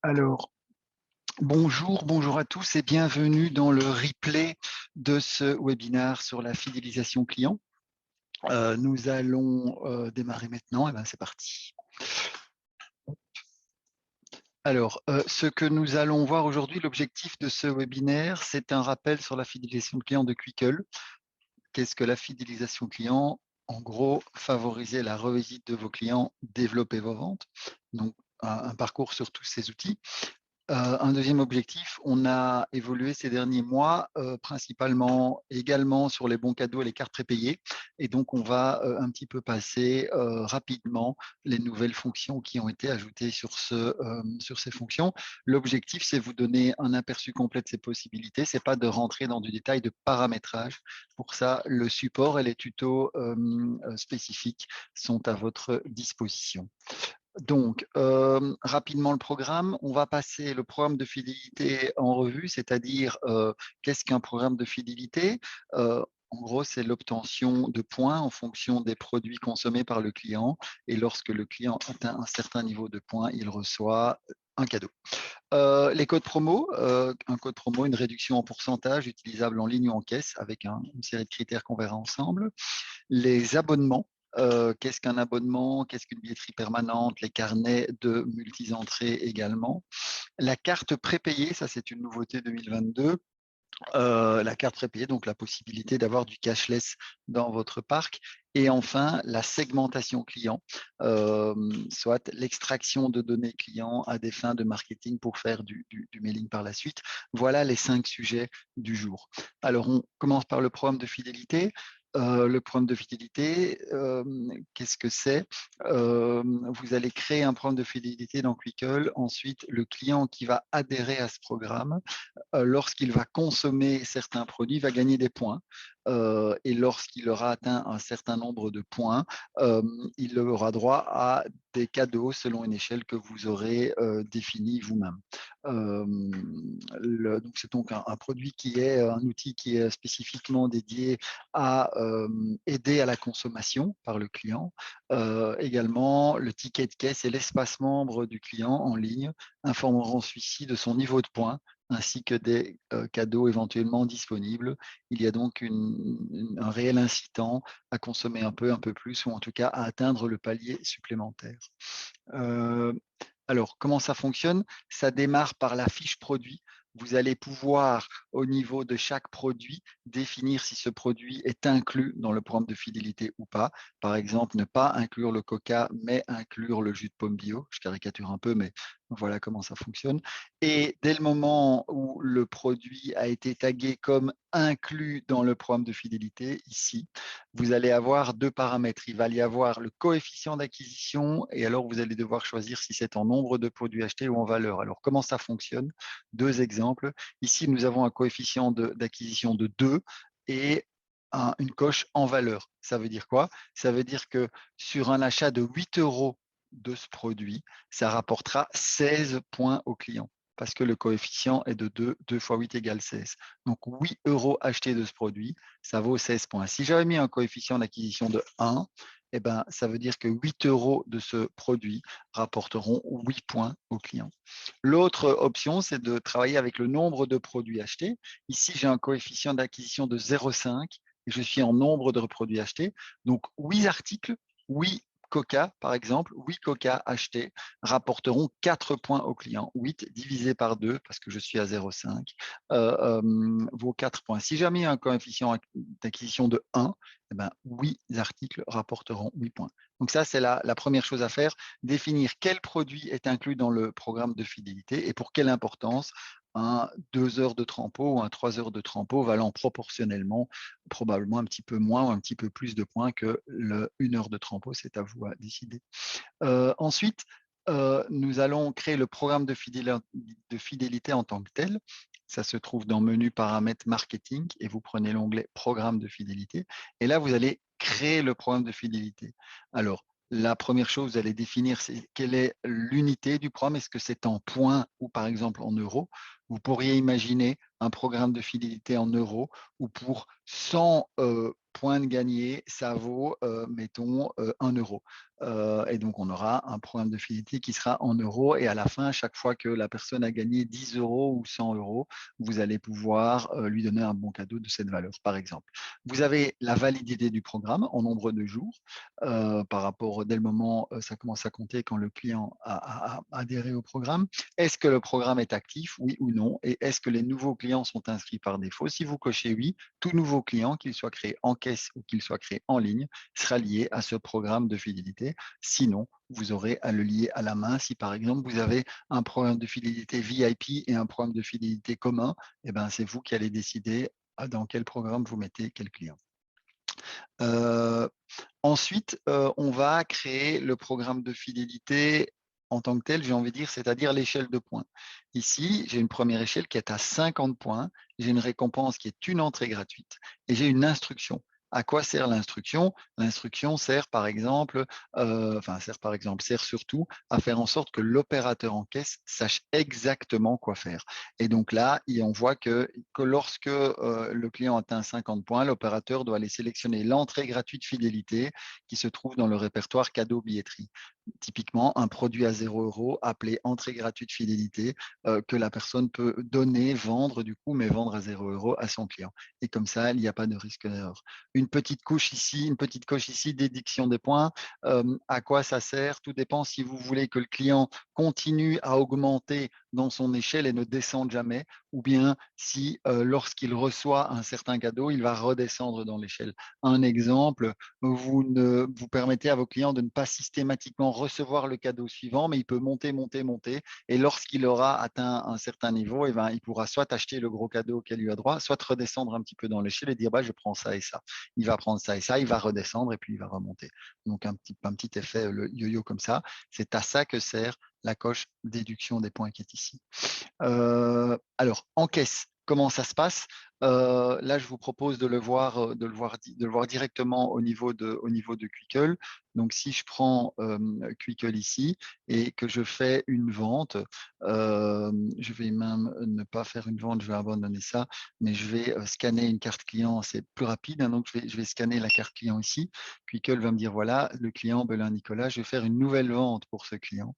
Alors, bonjour à tous et bienvenue dans le replay de ce webinaire sur la fidélisation client. Nous allons démarrer maintenant. Et ben, c'est parti. Alors, ce que nous allons voir aujourd'hui, l'objectif de ce webinaire, c'est un rappel sur la fidélisation client de Quickle. Qu'est-ce que la fidélisation client? En gros, favoriser la revisite de vos clients, développer vos ventes. Donc, un parcours sur tous ces outils. Un deuxième objectif, on a évolué ces derniers mois, principalement également sur les bons cadeaux et les cartes prépayées. Et donc, on va un petit peu passer rapidement les nouvelles fonctions qui ont été ajoutées sur ces fonctions. L'objectif, c'est vous donner un aperçu complet de ces possibilités. Ce n'est pas de rentrer dans du détail de paramétrage. Pour ça, le support et les tutos spécifiques sont à votre disposition. Donc, rapidement le programme, on va passer le programme de fidélité en revue, c'est-à-dire qu'est-ce qu'un programme de fidélité? En gros, c'est l'obtention de points en fonction des produits consommés par le client. Et lorsque le client atteint un certain niveau de points, il reçoit un cadeau. Les codes promo, un code promo, une réduction en pourcentage utilisable en ligne ou en caisse avec une série de critères qu'on verra ensemble. Les abonnements. Qu'est-ce qu'un abonnement? Qu'est-ce qu'une billetterie permanente? Les carnets de multi-entrées également. La carte prépayée, ça c'est une nouveauté 2022. La carte prépayée, donc la possibilité d'avoir du cashless dans votre parc. Et enfin, la segmentation client, soit l'extraction de données clients à des fins de marketing pour faire du mailing par la suite. Voilà les 5 sujets du jour. Alors, on commence par le programme de fidélité. Le programme de fidélité, qu'est-ce que c'est? Vous allez créer un programme de fidélité dans Quickle. Ensuite, le client qui va adhérer à ce programme, lorsqu'il va consommer certains produits, va gagner des points. Et lorsqu'il aura atteint un certain nombre de points, il aura droit à des cadeaux selon une échelle que vous aurez définie vous-même. C'est donc un produit qui est un outil qui est spécifiquement dédié à aider à la consommation par le client. Également, le ticket de caisse et l'espace membre du client en ligne informeront celui-ci de son niveau de points ainsi que des cadeaux éventuellement disponibles. Il y a donc un réel incitant à consommer un peu plus, ou en tout cas à atteindre le palier supplémentaire. Euh, alors, comment ça fonctionne? Ça démarre par la fiche produit. Vous allez pouvoir, au niveau de chaque produit, définir si ce produit est inclus dans le programme de fidélité ou pas. Par exemple, ne pas inclure le coca, mais inclure le jus de pomme bio. Je caricature un peu, mais voilà comment ça fonctionne. Et dès le moment où le produit a été tagué comme inclus dans le programme de fidélité, ici, vous allez avoir 2 paramètres. Il va y avoir le coefficient d'acquisition et alors vous allez devoir choisir si c'est en nombre de produits achetés ou en valeur. Alors, comment ça fonctionne? 2 exemples. Ici, nous avons un coefficient d'acquisition de 2 et une coche en valeur. Ça veut dire quoi? Ça veut dire que sur un achat de 8 euros de ce produit, ça rapportera 16 points au client parce que le coefficient est de 2, 2 fois 8 égale 16. Donc 8 euros achetés de ce produit, ça vaut 16 points. Si j'avais mis un coefficient d'acquisition de 1, eh ben, ça veut dire que 8 euros de ce produit rapporteront 8 points au client. L'autre option, c'est de travailler avec le nombre de produits achetés. Ici, j'ai un coefficient d'acquisition de 0,5 et je suis en nombre de produits achetés. Donc, 8 articles, 8 Coca, par exemple, 8 Coca achetés rapporteront 4 points au client. 8 divisé par 2, parce que je suis à 0,5, vaut 4 points. Si jamais il y a un coefficient d'acquisition de 1, eh ben, 8 articles rapporteront 8 points. Donc ça, c'est la première chose à faire, définir quel produit est inclus dans le programme de fidélité et pour quelle importance. Un 2 heures de trempeau ou un 3 heures de trempeau valant proportionnellement probablement un petit peu moins ou un petit peu plus de points que le 1 heure de trempeau, c'est à vous à décider. Ensuite, nous allons créer le programme de fidélité en tant que tel. Ça se trouve dans menu paramètres marketing et vous prenez l'onglet programme de fidélité. Et là, vous allez créer le programme de fidélité. Alors, la première chose, vous allez définir quelle est l'unité du programme. Est-ce que c'est en points ou par exemple en euros? Vous pourriez imaginer un programme de fidélité en euros où pour 100 points de gagnés, ça vaut, mettons, 1 euro. Et donc, on aura un programme de fidélité qui sera en euros et à la fin, chaque fois que la personne a gagné 10 euros ou 100 euros, vous allez pouvoir lui donner un bon cadeau de cette valeur, par exemple. Vous avez la validité du programme en nombre de jours par rapport dès le moment, ça commence à compter quand le client a adhéré au programme. Est-ce que le programme est actif, oui ou non? Et est-ce que les nouveaux clients sont inscrits par défaut? Si vous cochez oui, tout nouveau client, qu'il soit créé en caisse ou qu'il soit créé en ligne, sera lié à ce programme de fidélité. Sinon, vous aurez à le lier à la main. Si par exemple vous avez un programme de fidélité VIP et un programme de fidélité commun, eh ben, c'est vous qui allez décider dans quel programme vous mettez quel client. Euh, Ensuite, on va créer le programme de fidélité en tant que tel, j'ai envie de dire, c'est-à-dire l'échelle de points. Ici, j'ai une première échelle qui est à 50 points, j'ai une récompense qui est une entrée gratuite et j'ai une instruction. À quoi sert l'instruction? L'instruction sert par exemple, sert surtout à faire en sorte que l'opérateur en caisse sache exactement quoi faire. Et donc là, on voit que lorsque le client atteint 50 points, l'opérateur doit aller sélectionner l'entrée gratuite fidélité qui se trouve dans le répertoire cadeau billetterie. Typiquement, un produit à 0 € appelé entrée gratuite fidélité que la personne peut donner, vendre du coup, mais vendre à 0 € à son client. Et comme ça, il n'y a pas de risque d'erreur. Une petite coche ici, déduction des points. À quoi ça sert? Tout dépend si vous voulez que le client continue à augmenter dans son échelle et ne descende jamais, ou bien si lorsqu'il reçoit un certain cadeau, il va redescendre dans l'échelle. Un exemple, vous permettez à vos clients de ne pas systématiquement recevoir le cadeau suivant, mais il peut monter, monter, monter. Et lorsqu'il aura atteint un certain niveau, eh ben, il pourra soit acheter le gros cadeau auquel il a droit, soit redescendre un petit peu dans l'échelle et dire bah, je prends ça et ça. Il va prendre ça et ça, il va redescendre et puis il va remonter. Donc un petit effet le yo-yo comme ça. C'est à ça que sert la coche déduction des points qui est ici. Alors, en caisse, comment ça se passe? Là, je vous propose de le voir directement au niveau de Quickle. Donc, si je prends Quickle ici et que je fais une vente, je vais même ne pas faire une vente, je vais abandonner ça, mais je vais scanner une carte client, c'est plus rapide. Hein, donc, je vais scanner la carte client ici. Quickle va me dire, voilà, le client Belin Nicolas, je vais faire une nouvelle vente pour ce client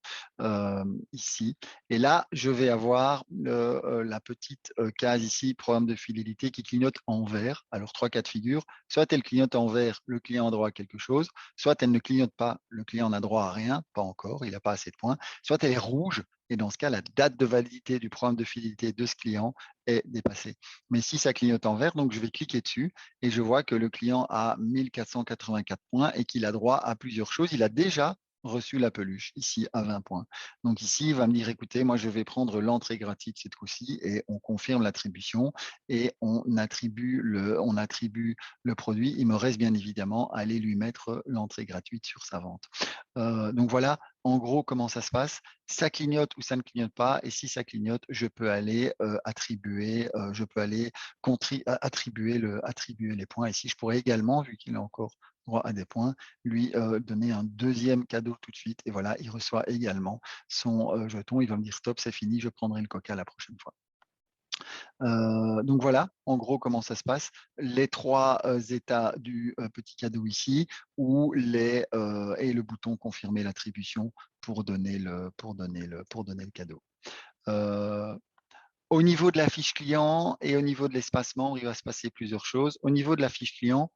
ici. Et là, je vais avoir la petite case ici, programme de fidélité qui clignote en vert. Alors, trois cas de figure. Soit elle clignote en vert, le client a droit à quelque chose. Soit elle ne clignote pas, le client n'a droit à rien, pas encore, il n'a pas assez de points. Soit elle est rouge, et dans ce cas, la date de validité du programme de fidélité de ce client est dépassée. Mais si ça clignote en vert, donc je vais cliquer dessus et je vois que le client a 1484 points et qu'il a droit à plusieurs choses. Il a déjà reçu la peluche, ici à 20 points. Donc ici, il va me dire, écoutez, moi, je vais prendre l'entrée gratuite cette fois-ci et on confirme l'attribution et on attribue le produit. Il me reste bien évidemment à aller lui mettre l'entrée gratuite sur sa vente. Donc voilà, en gros, comment ça se passe. Ça clignote ou ça ne clignote pas. Et si ça clignote, je peux aller attribuer les points. Ici, je pourrais également, vu qu'il a encore droit à des points, lui donner un deuxième cadeau tout de suite. Et voilà, il reçoit également son jeton. Il va me dire stop, c'est fini, je prendrai le coca la prochaine fois. Donc voilà, en gros, comment ça se passe. Les trois états du petit cadeau ici, et le bouton confirmer l'attribution pour donner le cadeau. Euh, Au niveau de la fiche client et au niveau de l'espace membre, il va se passer plusieurs choses. Au niveau de la fiche client,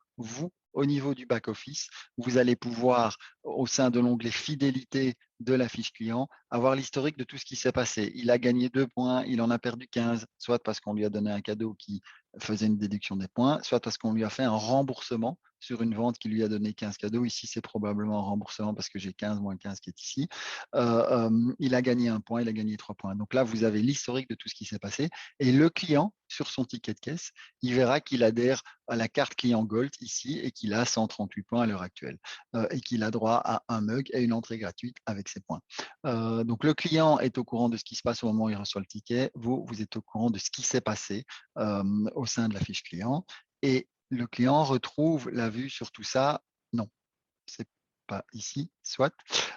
au niveau du back-office, vous allez pouvoir, au sein de l'onglet fidélité de la fiche client, avoir l'historique de tout ce qui s'est passé. Il a gagné 2 points, il en a perdu 15, soit parce qu'on lui a donné un cadeau qui faisait une déduction des points, soit parce qu'on lui a fait un remboursement sur une vente qui lui a donné 15 cadeaux. Ici, c'est probablement un remboursement parce que j'ai 15 moins 15 qui est ici. Il a gagné 1 point, il a gagné 3 points. Donc là, vous avez l'historique de tout ce qui s'est passé. Et le client, sur son ticket de caisse, il verra qu'il adhère à la carte client Gold ici et qu'il a 138 points à l'heure actuelle et qu'il a droit à un mug et une entrée gratuite avec ses points. Donc le client est au courant de ce qui se passe au moment où il reçoit le ticket. Vous êtes au courant de ce qui s'est passé au sein de la fiche client et le client retrouve la vue sur tout ça. Non, c'est pas ici, soit.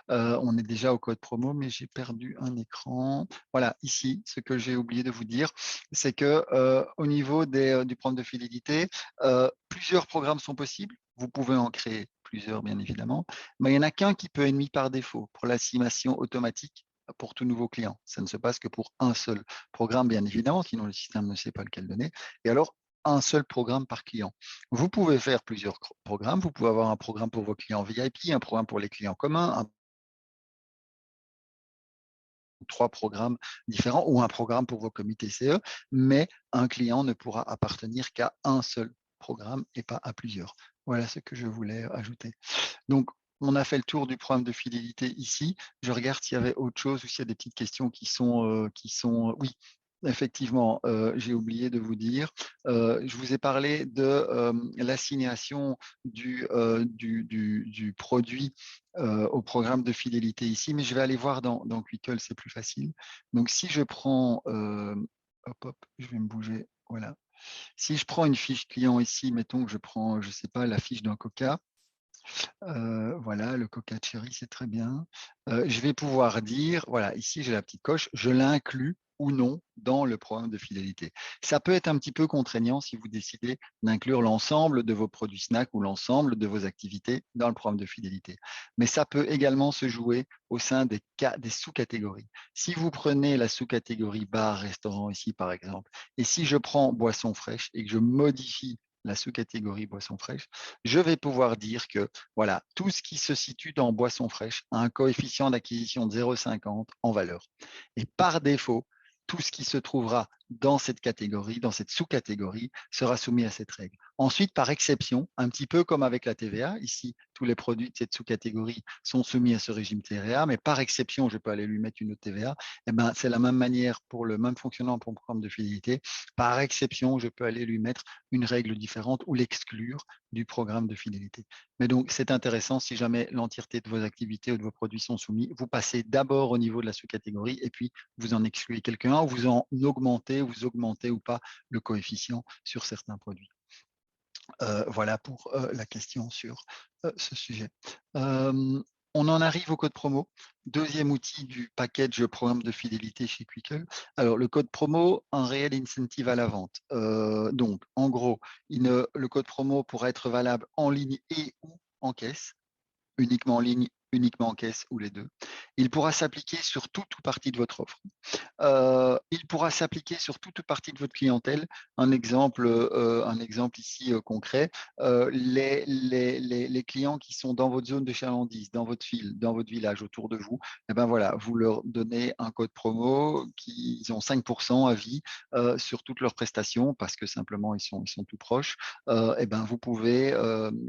On est déjà au code promo, mais j'ai perdu un écran. Voilà, ici, ce que j'ai oublié de vous dire, c'est que au niveau du programme de fidélité, plusieurs programmes sont possibles. Vous pouvez en créer plusieurs, bien évidemment, mais il n'y en a qu'un qui peut être mis par défaut pour l'estimation automatique pour tout nouveau client. Ça ne se passe que pour un seul programme, bien évidemment, sinon le système ne sait pas lequel donner. Et alors, un seul programme par client. Vous pouvez faire plusieurs programmes. Vous pouvez avoir un programme pour vos clients VIP, un programme pour les clients communs, trois programmes différents ou un programme pour vos comités CE, mais un client ne pourra appartenir qu'à un seul programme et pas à plusieurs. Voilà ce que je voulais ajouter. Donc, on a fait le tour du programme de fidélité ici. Je regarde s'il y avait autre chose ou s'il y a des petites questions oui, effectivement, j'ai oublié de vous dire. Je vous ai parlé de l'assignation du produit au programme de fidélité ici, mais je vais aller voir dans Quickle, c'est plus facile. Donc, si je prends, hop, je vais me bouger, voilà. Si je prends une fiche client ici, mettons que je prends, je ne sais pas, la fiche d'un Coca, voilà, le Coca Cherry, c'est très bien. Je vais pouvoir dire, voilà, ici j'ai la petite coche, je l'inclus ou non dans le programme de fidélité. Ça peut être un petit peu contraignant si vous décidez d'inclure l'ensemble de vos produits snacks ou l'ensemble de vos activités dans le programme de fidélité. Mais ça peut également se jouer au sein des sous-catégories. Si vous prenez la sous-catégorie bar, restaurant ici par exemple, et si je prends boisson fraîche et que je modifie la sous-catégorie boisson fraîche, je vais pouvoir dire que voilà, tout ce qui se situe dans boisson fraîche a un coefficient d'acquisition de 0,50 en valeur. Et par défaut, tout ce qui se trouvera dans cette catégorie, dans cette sous-catégorie, sera soumis à cette règle. Ensuite, par exception, un petit peu comme avec la TVA, ici, tous les produits de cette sous-catégorie sont soumis à ce régime TVA, mais par exception, je peux aller lui mettre une autre TVA. Eh ben, c'est la même manière pour le même fonctionnement pour le programme de fidélité. Par exception, je peux aller lui mettre une règle différente ou l'exclure du programme de fidélité. Mais donc, c'est intéressant, si jamais l'entièreté de vos activités ou de vos produits sont soumis, vous passez d'abord au niveau de la sous-catégorie et puis vous en excluez quelqu'un ou vous en augmentez ou pas le coefficient sur certains produits. Voilà pour la question sur ce sujet. On en arrive au code promo, deuxième outil du package programme de fidélité chez Quickle. Alors, le code promo, un réel incentive à la vente. Donc, en gros, le code promo pourra être valable en ligne et ou en caisse, uniquement en ligne, uniquement en caisse ou les deux. Il pourra s'appliquer sur toute ou partie de votre offre. Il pourra s'appliquer sur toute partie de votre clientèle. Un exemple ici concret, les clients qui sont dans votre zone de chalandise, dans votre ville, dans votre village, autour de vous, eh ben voilà, vous leur donnez un code promo qui ils ont 5% à vie sur toutes leurs prestations parce que simplement ils sont tout proches. Eh ben vous pouvez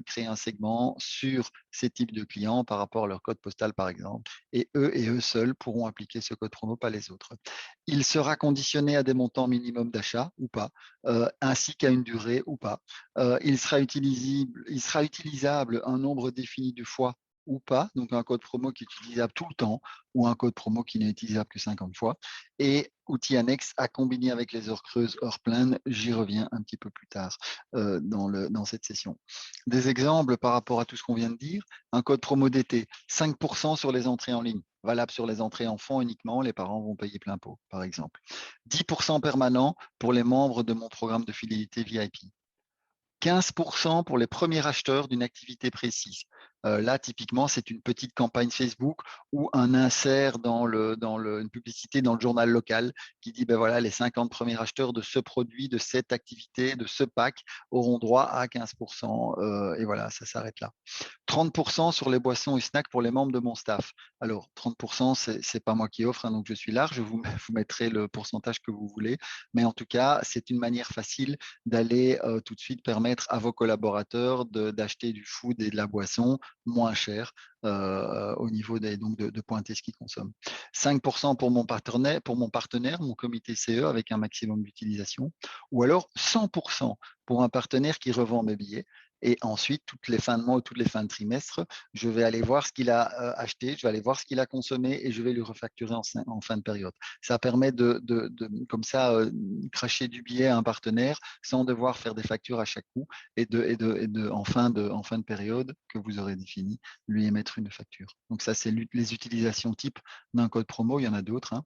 créer un segment sur ces types de clients par rapport à leur code postal par exemple, et eux seuls pourront appliquer ce code promo, pas les autres. Il sera conditionné à des montants minimums d'achat ou pas, ainsi qu'à une durée ou pas. Il sera utilisable un nombre défini de fois ou pas, donc un code promo qui est utilisable tout le temps ou un code promo qui n'est utilisable que 50 fois. Et outil annexe à combiner avec les heures creuses, heures pleines, j'y reviens un petit peu plus tard dans cette session. Des exemples par rapport à tout ce qu'on vient de dire, un code promo d'été, 5% sur les entrées en ligne, valable sur les entrées enfants uniquement, les parents vont payer plein pot, par exemple. 10% permanent pour les membres de mon programme de fidélité VIP. 15% pour les premiers acheteurs d'une activité précise. Là, typiquement, c'est une petite campagne Facebook ou un insert une publicité dans le journal local qui dit, ben voilà, les 50 premiers acheteurs de ce produit, de cette activité, de ce pack auront droit à 15%. Et voilà, ça s'arrête là. 30% sur les boissons et snacks pour les membres de mon staff. Alors, 30%, c'est pas moi qui offre, hein, donc je suis large, vous mettrez le pourcentage que vous voulez. Mais en tout cas, c'est une manière facile d'aller tout de suite permettre à vos collaborateurs d'acheter du food et de la boisson moins cher au niveau de pointer ce qu'ils consomment. 5% pour mon partenaire, mon comité CE avec un maximum d'utilisation, ou alors 100% pour un partenaire qui revend mes billets. Et ensuite, toutes les fins de mois ou toutes les fins de trimestre, je vais aller voir ce qu'il a acheté, je vais aller voir ce qu'il a consommé et je vais lui refacturer en fin de période. Ça permet comme ça, cracher du billet à un partenaire sans devoir faire des factures à chaque coup en fin de période que vous aurez défini, lui émettre une facture. Donc ça, c'est les utilisations type d'un code promo. Il y en a d'autres, hein.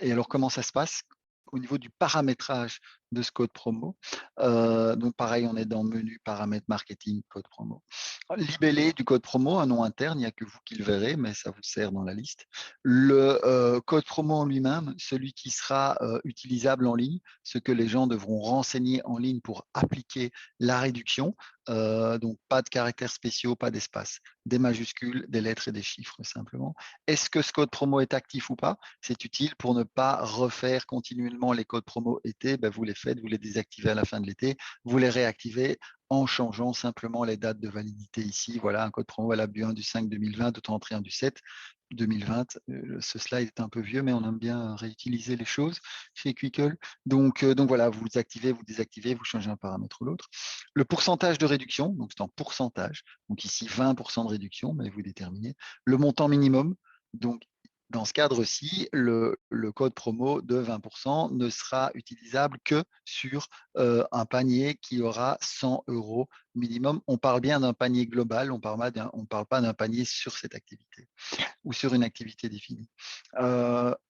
Et alors, comment ça se passe au niveau du paramétrage de ce code promo? Donc pareil, on est dans menu paramètres marketing, code promo. Libellé du code promo, un nom interne, il n'y a que vous qui le verrez, mais ça vous sert dans la liste. Le code promo en lui-même, celui qui sera utilisable en ligne, ce que les gens devront renseigner en ligne pour appliquer la réduction. Donc pas de caractères spéciaux, pas d'espace, des majuscules, des lettres et des chiffres simplement. Est-ce que ce code promo est actif ou pas? C'est utile pour ne pas refaire continuellement les codes promo été. Ben, vous les faites, vous les désactivez à la fin de l'été, vous les réactivez en changeant simplement les dates de validité ici. Voilà, un code promo valable du 1 du 5 2020, d'autant entrer 1 du 7 2020. Ce slide est un peu vieux, mais on aime bien réutiliser les choses chez Quickle. Donc voilà, vous activez, vous désactivez, vous changez un paramètre ou l'autre. Le pourcentage de réduction, donc c'est en pourcentage. Donc ici, 20% de réduction, mais vous déterminez. Le montant minimum, donc dans ce cadre-ci, le code promo de 20% ne sera utilisable que sur un panier qui aura 100 € minimum. On parle bien d'un panier global, on ne parle pas d'un panier sur cette activité ou sur une activité définie.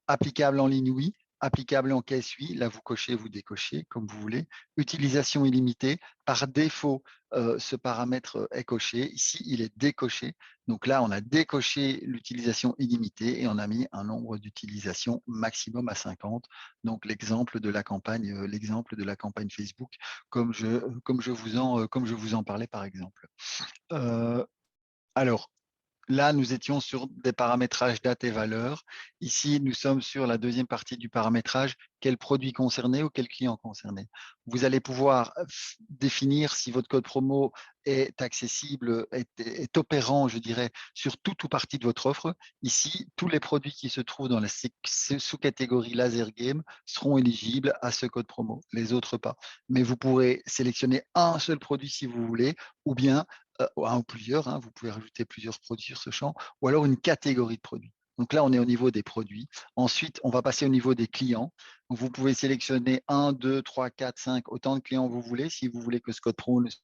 Applicable en ligne, oui. Applicable en caisse, oui. Là, vous cochez, vous décochez, comme vous voulez. Utilisation illimitée. Par défaut, ce paramètre est coché. Ici, il est décoché. Donc là, on a décoché l'utilisation illimitée et on a mis un nombre d'utilisations maximum à 50. Donc l'exemple de la campagne, Facebook, comme je vous en parlais par exemple. Alors, là, nous étions sur des paramétrages date et valeur. Ici, nous sommes sur la deuxième partie du paramétrage, quel produit concerné ou quel client concerné. Vous allez pouvoir définir si votre code promo est accessible, est opérant, je dirais, sur toute ou partie de votre offre. Ici, tous les produits qui se trouvent dans la sous-catégorie laser game seront éligibles à ce code promo, les autres pas. Mais vous pourrez sélectionner un seul produit si vous voulez, ou bien un ou plusieurs, hein, vous pouvez rajouter plusieurs produits sur ce champ, ou alors une catégorie de produits. Donc là, on est au niveau des produits. Ensuite, on va passer au niveau des clients. Donc, vous pouvez sélectionner 1, 2, 3, 4, 5, autant de clients que vous voulez, si vous voulez que ce code promo soit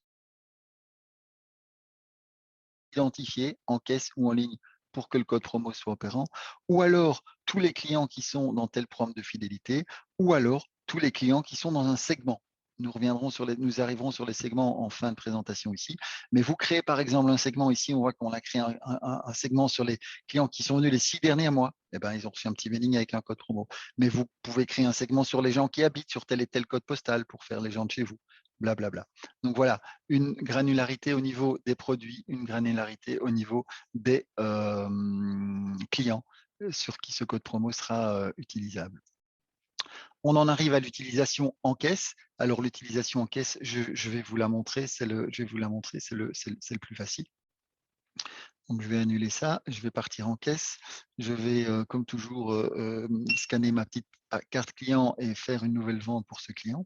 identifié en caisse ou en ligne pour que le code promo soit opérant, ou alors tous les clients qui sont dans tel programme de fidélité, ou alors tous les clients qui sont dans un segment. Nous arriverons sur les segments en fin de présentation ici. Mais vous créez par exemple un segment ici, on voit qu'on a créé un segment sur les clients qui sont venus les 6 derniers mois. Eh ben, ils ont reçu un petit mailing avec un code promo. Mais vous pouvez créer un segment sur les gens qui habitent sur tel et tel code postal pour faire les gens de chez vous. Blablabla. Donc voilà, une granularité au niveau des produits, une granularité au niveau des clients sur qui ce code promo sera utilisable. On en arrive à l'utilisation en caisse. Alors l'utilisation en caisse, je vais vous la montrer, c'est le plus facile. Donc je vais annuler ça, je vais partir en caisse. Je vais, comme toujours, scanner ma petite carte client et faire une nouvelle vente pour ce client.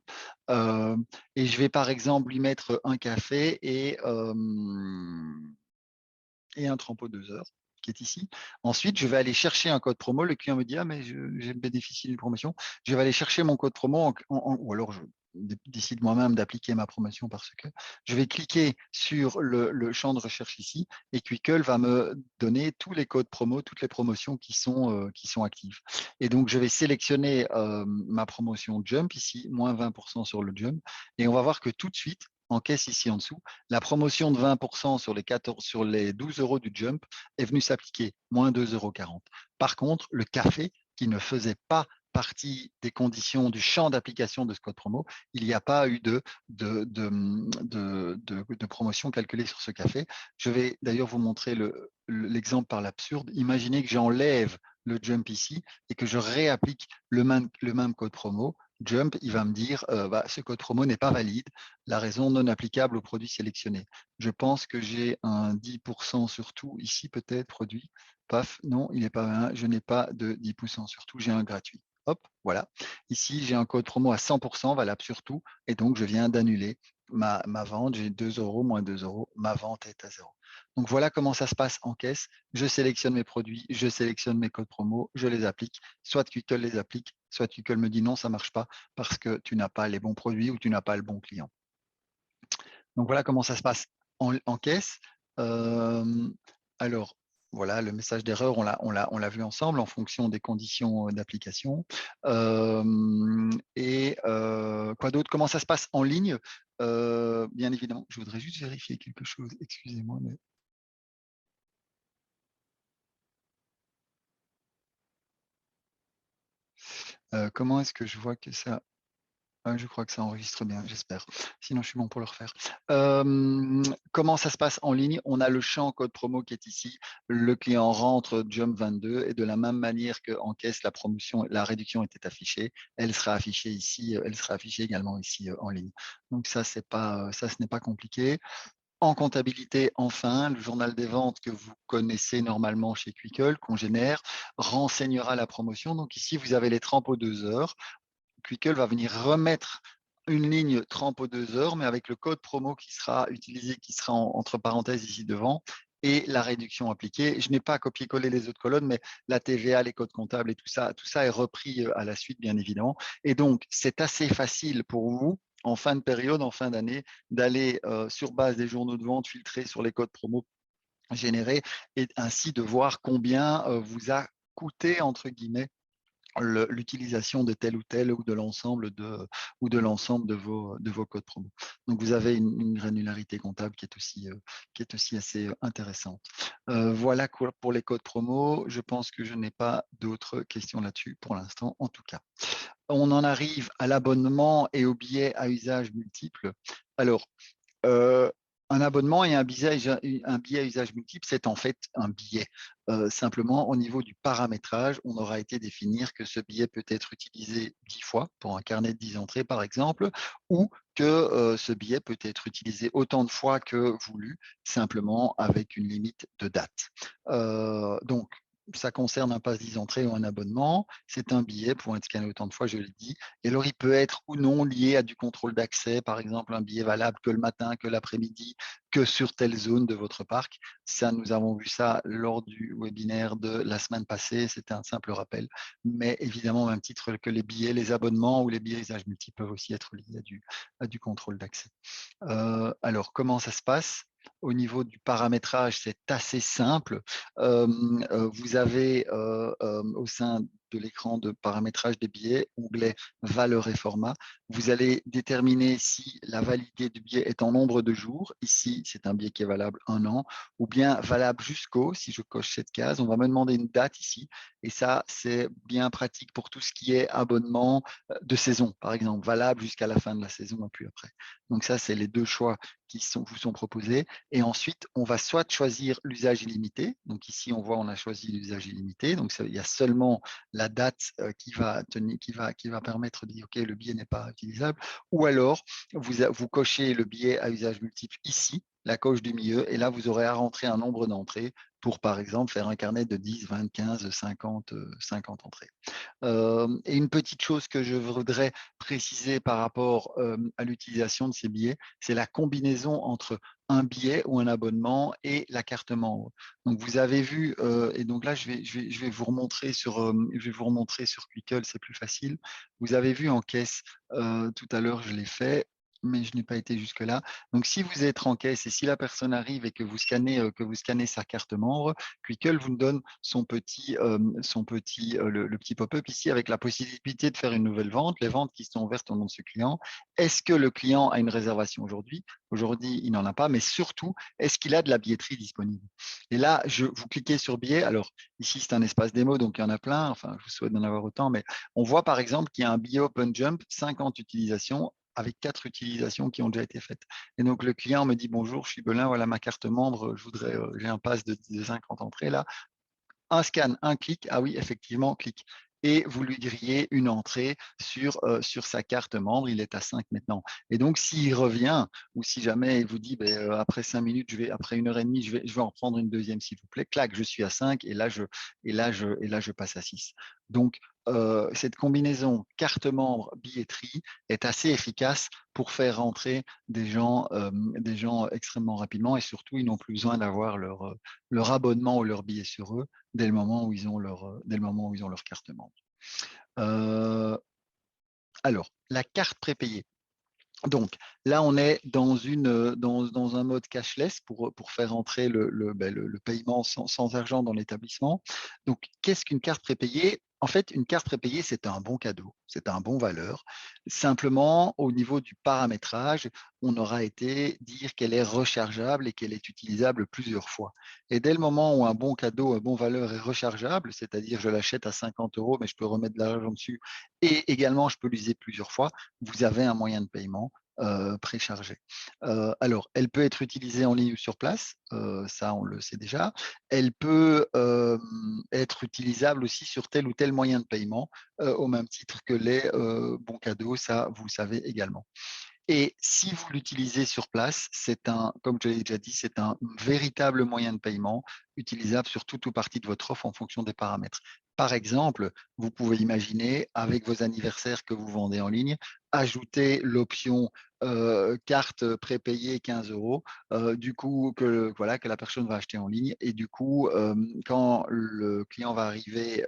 Et je vais par exemple lui mettre un café et un trempeau 2 heures qui est ici. Ensuite, je vais aller chercher un code promo. Le client me dit, ah, mais j'ai bénéficié d'une promotion. Je vais aller chercher mon code promo ou alors je décide moi-même d'appliquer ma promotion parce que je vais cliquer sur le champ de recherche ici et Quickle va me donner tous les codes promo, toutes les promotions qui sont actives. Et donc, je vais sélectionner ma promotion Jump ici, moins 20% sur le Jump. Et on va voir que tout de suite, en caisse ici en dessous, la promotion de 20% sur les 12 € du Jump est venue s'appliquer, moins 2,40 €. Par contre, le café, qui ne faisait pas partie des conditions du champ d'application de ce code promo, il n'y a pas eu de promotion calculée sur ce café. Je vais d'ailleurs vous montrer l'exemple par l'absurde. Imaginez que j'enlève le Jump ici et que je réapplique le même code promo. Jump, il va me dire ce code promo n'est pas valide, la raison non applicable au produit sélectionné. Je pense que j'ai un 10% sur tout ici peut-être produit. Paf, non, il n'est pas un, je n'ai pas de 10% sur tout, j'ai un gratuit. Hop, voilà. Ici, j'ai un code promo à 100% valable sur tout et donc je viens d'annuler ma vente. J'ai 2 € moins 2 €, ma vente est à zéro. Donc voilà comment ça se passe en caisse. Je sélectionne mes produits, je sélectionne mes codes promo, je les applique. Soit Quickle les applique, soit Quickle me dit non, ça ne marche pas parce que tu n'as pas les bons produits ou tu n'as pas le bon client. Donc voilà comment ça se passe en caisse. Alors voilà, le message d'erreur, on l'a vu ensemble en fonction des conditions d'application. Quoi d'autre? Comment ça se passe en ligne? Bien évidemment, je voudrais juste vérifier quelque chose. Excusez-moi, mais comment est-ce que je vois que ça je crois que ça enregistre bien, j'espère. Sinon, je suis bon pour le refaire. Comment ça se passe en ligne? On a le champ code promo qui est ici. Le client rentre Jump 22 et de la même manière qu'en caisse, la réduction était affichée, elle sera affichée ici, elle sera affichée également ici en ligne. Donc ça, ça, ce n'est pas compliqué. En comptabilité, enfin, le journal des ventes que vous connaissez normalement chez Quickle, qu'on génère, renseignera la promotion. Donc ici, vous avez les 30 aux 2 heures. Quickle va venir remettre une ligne 30 aux 2 heures, mais avec le code promo qui sera utilisé, qui sera entre parenthèses ici devant, et la réduction appliquée. Je n'ai pas copié-collé les autres colonnes, mais la TVA, les codes comptables et tout ça est repris à la suite, bien évidemment. Et donc, c'est assez facile pour vous, en fin de période, en fin d'année, d'aller sur base des journaux de vente filtrés sur les codes promo générés et ainsi de voir combien vous a coûté, entre guillemets, l'utilisation de tel ou tel ou de l'ensemble de vos codes promo. Donc vous avez une granularité comptable qui est aussi assez intéressante. Voilà pour les codes promo. Je pense que je n'ai pas d'autres questions là-dessus pour l'instant, en tout cas. On en arrive à l'abonnement et aux billets à usage multiple. Alors, un abonnement et un billet à usage multiple, c'est en fait un billet. Simplement, au niveau du paramétrage, on aura été définir que ce billet peut être utilisé 10 fois pour un carnet de 10 entrées, par exemple, ou que ce billet peut être utilisé autant de fois que voulu, simplement avec une limite de date. Donc, ça concerne un pass 10 entrées ou un abonnement. C'est un billet pour être scanné autant de fois, je l'ai dit. Et alors, il peut être ou non lié à du contrôle d'accès, par exemple, un billet valable que le matin, que l'après-midi, que sur telle zone de votre parc. Ça, nous avons vu ça lors du webinaire de la semaine passée. C'était un simple rappel. Mais évidemment, au même titre que les billets, les abonnements ou les billets usage multi peuvent aussi être liés à du contrôle d'accès. Alors, comment ça se passe? Au niveau du paramétrage, c'est assez simple. Vous avez au sein de l'écran de paramétrage des billets, onglet valeur et format. Vous allez déterminer si la validité du billet est en nombre de jours. Ici, c'est un billet qui est valable 1 an, ou bien valable jusqu'au, si je coche cette case, on va me demander une date ici. Et ça, c'est bien pratique pour tout ce qui est abonnement de saison, par exemple, valable jusqu'à la fin de la saison et puis après. Donc ça, c'est les deux choix qui vous sont proposés. Et ensuite, on va soit choisir l'usage illimité. Donc ici, on voit, on a choisi l'usage illimité. Donc il y a seulement la date qui va permettre de dire, OK, le billet n'est pas utilisable. Ou alors, vous cochez le billet à usage multiple ici, la coche du milieu, et là, vous aurez à rentrer un nombre d'entrées pour, par exemple, faire un carnet de 10, 20, 15, 50 entrées. Et une petite chose que je voudrais préciser par rapport à l'utilisation de ces billets, c'est la combinaison entre un billet ou un abonnement et la carte membre. Donc vous avez vu, et donc là je vais vous remontrer sur Quickle, c'est plus facile. Vous avez vu en caisse, tout à l'heure je l'ai fait, mais je n'ai pas été jusque-là. Donc si vous êtes en caisse et si la personne arrive et que vous scannez sa carte membre, Quickle vous donne le petit pop-up ici avec la possibilité de faire une nouvelle vente, les ventes qui sont ouvertes au nom de ce client. Est-ce que le client a une réservation aujourd'hui? Aujourd'hui, il n'en a pas, mais surtout, est-ce qu'il a de la billetterie disponible? Et là, vous cliquez sur billet. Alors, ici, c'est un espace démo, donc il y en a plein. Enfin, je vous souhaite d'en avoir autant, mais on voit par exemple qu'il y a un billet Open Jump, 50 utilisations, avec 4 utilisations qui ont déjà été faites. Et donc, le client me dit, bonjour, je suis Belin, voilà ma carte membre, j'ai un pass de 50 entrées là. Un scan, un clic, ah oui, effectivement, clic. Et vous lui diriez une entrée sur sa carte membre, il est à 5 maintenant. Et donc, s'il revient, ou si jamais il vous dit, ben, après 5 minutes, après 1 heure et demie, je vais en prendre une deuxième, s'il vous plaît, clac, je suis à 5, et là, je passe à 6. Donc, cette combinaison carte membre billetterie est assez efficace pour faire rentrer des gens extrêmement rapidement, et surtout ils n'ont plus besoin d'avoir leur abonnement ou leur billet sur eux dès le moment où ils ont leur carte membre. Alors, la carte prépayée. Donc là, on est dans un mode cashless pour faire entrer le paiement sans argent dans l'établissement. Donc, qu'est-ce qu'une carte prépayée? En fait, une carte prépayée, c'est un bon cadeau, c'est un bon valeur. Simplement, au niveau du paramétrage, on aura été dire qu'elle est rechargeable et qu'elle est utilisable plusieurs fois. Et dès le moment où un bon cadeau, un bon valeur est rechargeable, c'est-à-dire je l'achète à 50 €, mais je peux remettre de l'argent dessus et également je peux l'user plusieurs fois, vous avez un moyen de paiement préchargé. Alors, elle peut être utilisée en ligne ou sur place, ça on le sait déjà. Elle peut être utilisable aussi sur tel ou tel moyen de paiement, au même titre que les bons cadeaux, ça vous le savez également. Et si vous l'utilisez sur place, comme je l'ai déjà dit, c'est un véritable moyen de paiement utilisable sur toute ou partie de votre offre en fonction des paramètres. Par exemple, vous pouvez imaginer, avec vos anniversaires que vous vendez en ligne, ajouter l'option carte prépayée 15 €, du coup, voilà, que la personne va acheter en ligne. Et du coup, quand le client va arriver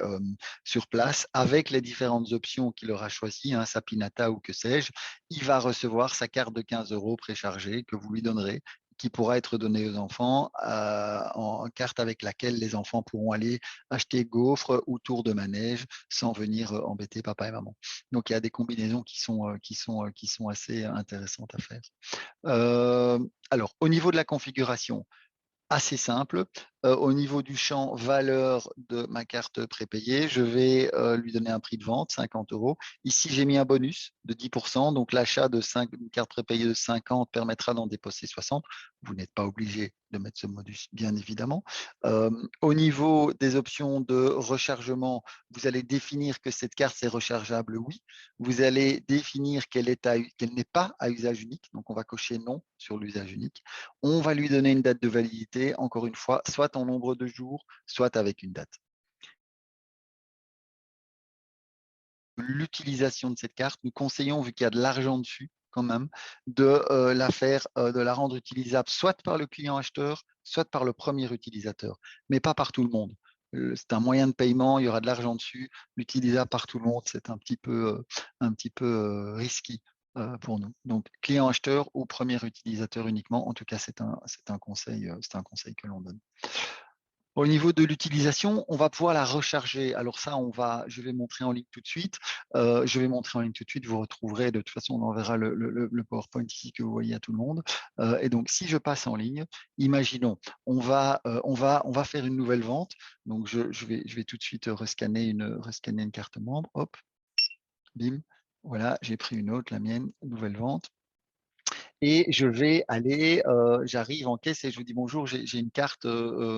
sur place, avec les différentes options qu'il aura choisies, hein, Sapinata ou que sais-je, il va recevoir sa carte de 15 € préchargée que vous lui donnerez, qui pourra être donnée aux enfants, en carte avec laquelle les enfants pourront aller acheter gaufres ou tours de manège sans venir embêter papa et maman. Donc, il y a des combinaisons qui sont assez intéressantes à faire. Alors, au niveau de la configuration, assez simple. Au niveau du champ valeur de ma carte prépayée, je vais lui donner un prix de vente, 50 €. Ici, j'ai mis un bonus de 10%. Donc, l'achat d'une carte prépayée de 50 permettra d'en déposer 60. Vous n'êtes pas obligé de mettre ce modus, bien évidemment. Au niveau des options de rechargement, vous allez définir que cette carte est rechargeable, oui. Vous allez définir qu'elle n'est pas à usage unique. Donc, on va cocher non sur l'usage unique. On va lui donner une date de validité, encore une fois, soit en nombre de jours, soit avec une date. L'utilisation de cette carte, nous conseillons, vu qu'il y a de l'argent dessus quand même, de de la rendre utilisable soit par le client acheteur, soit par le premier utilisateur, mais pas par tout le monde. C'est un moyen de paiement, il y aura de l'argent dessus, l'utilisable par tout le monde, c'est un petit peu risqué pour nous. Donc, client acheteur ou premier utilisateur uniquement, en tout cas, c'est un conseil que l'on donne. Au niveau de l'utilisation, on va pouvoir la recharger. Alors ça, je vais montrer en ligne tout de suite. Vous retrouverez, de toute façon, on enverra le PowerPoint ici que vous voyez à tout le monde. Et donc, si je passe en ligne, imaginons, on va faire une nouvelle vente. Donc, je vais tout de suite rescanner une carte membre. Hop, bim. Voilà, j'ai pris une autre, la mienne, nouvelle vente. Et je vais aller, j'arrive en caisse et je vous dis: «Bonjour, j'ai une carte,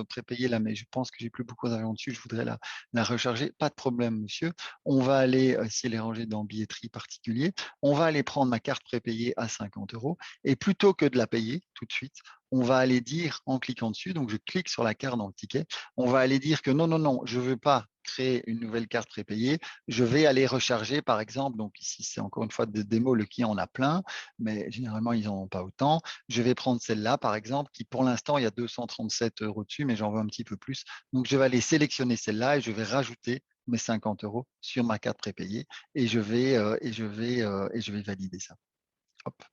prépayée là, mais je pense que j'ai plus beaucoup d'argent dessus, je voudrais la recharger». «Pas de problème monsieur». On va aller, si elle est rangée dans billetterie particulier, on va aller prendre ma carte prépayée à 50 € et plutôt que de la payer tout de suite, on va aller dire en cliquant dessus, donc je clique sur la carte dans le ticket, on va aller dire que: «Non, non, non, je veux pas créer une nouvelle carte prépayée, je vais aller recharger», par exemple, donc ici c'est encore une fois des démos, le client en a plein, mais généralement, ils n'en ont pas autant. Je vais prendre celle-là, par exemple, qui pour l'instant, il y a 237 € dessus, mais j'en veux un petit peu plus. Donc, je vais aller sélectionner celle-là et je vais rajouter mes 50 € sur ma carte prépayée et je vais valider ça. Hop,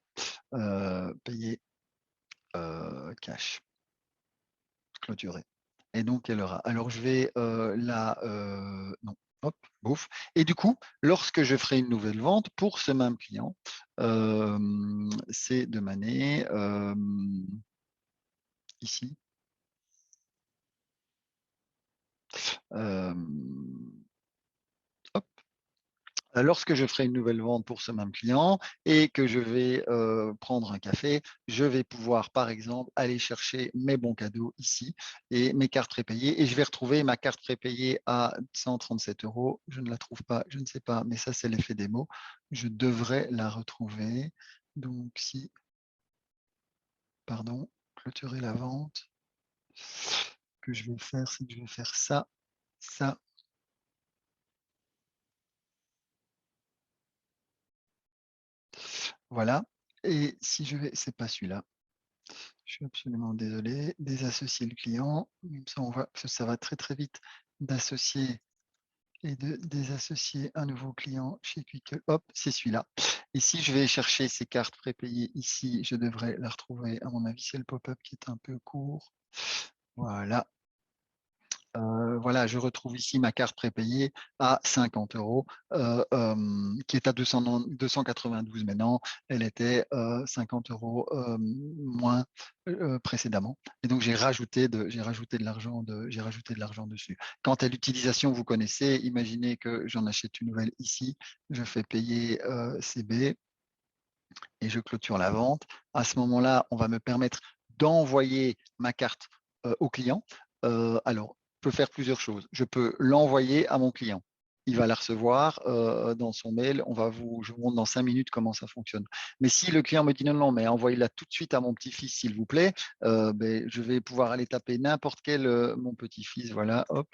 payer cash, clôturer. Et donc, elle aura. Alors, je vais non, hop, bouf. Et du coup, lorsque je ferai une nouvelle vente pour ce même client, c'est de m'aller ici. Hop. Lorsque je ferai une nouvelle vente pour ce même client et que je vais prendre un café, je vais pouvoir, par exemple, aller chercher mes bons cadeaux ici et mes cartes prépayées. Et je vais retrouver ma carte prépayée à 137 €. Je ne la trouve pas, je ne sais pas, mais ça, c'est l'effet démo. Je devrais la retrouver. Donc, si, pardon, clôturer la vente, ce que je vais faire, c'est que je vais faire ça, ça, Voilà. Et si je vais, c'est pas celui-là. Je suis absolument désolé. Désassocier le client. Comme ça, on voit que ça va très très vite d'associer et de désassocier un nouveau client chez Quickle. Hop, c'est celui-là. Et si je vais chercher ces cartes prépayées ici, je devrais la retrouver. À mon avis, c'est le pop-up qui est un peu court. Voilà. Voilà, je retrouve ici ma carte prépayée à 50 €, qui est à 292 maintenant. Elle était 50 € moins précédemment. Et donc, j'ai rajouté de l'argent dessus. Quant à l'utilisation, vous connaissez. Imaginez que j'en achète une nouvelle ici. Je fais payer CB et je clôture la vente. À ce moment-là, on va me permettre d'envoyer ma carte au client. Alors, je peux faire plusieurs choses. Je peux l'envoyer à mon client. Il va la recevoir dans son mail. Je vous montre dans 5 minutes comment ça fonctionne. Mais si le client me dit non, non, mais envoyez-la tout de suite à mon petit-fils, s'il vous plaît, je vais pouvoir aller taper n'importe quel mon petit-fils. Voilà, hop,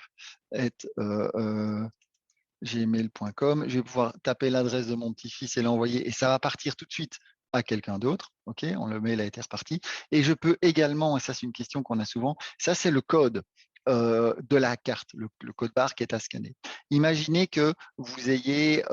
gmail.com. Je vais pouvoir taper l'adresse de mon petit-fils et l'envoyer et ça va partir tout de suite à quelqu'un d'autre. OK, le mail a été reparti. Et je peux également, et ça c'est une question qu'on a souvent, ça c'est le code de la carte, le code barre qui est à scanner. Imaginez que vous ayez,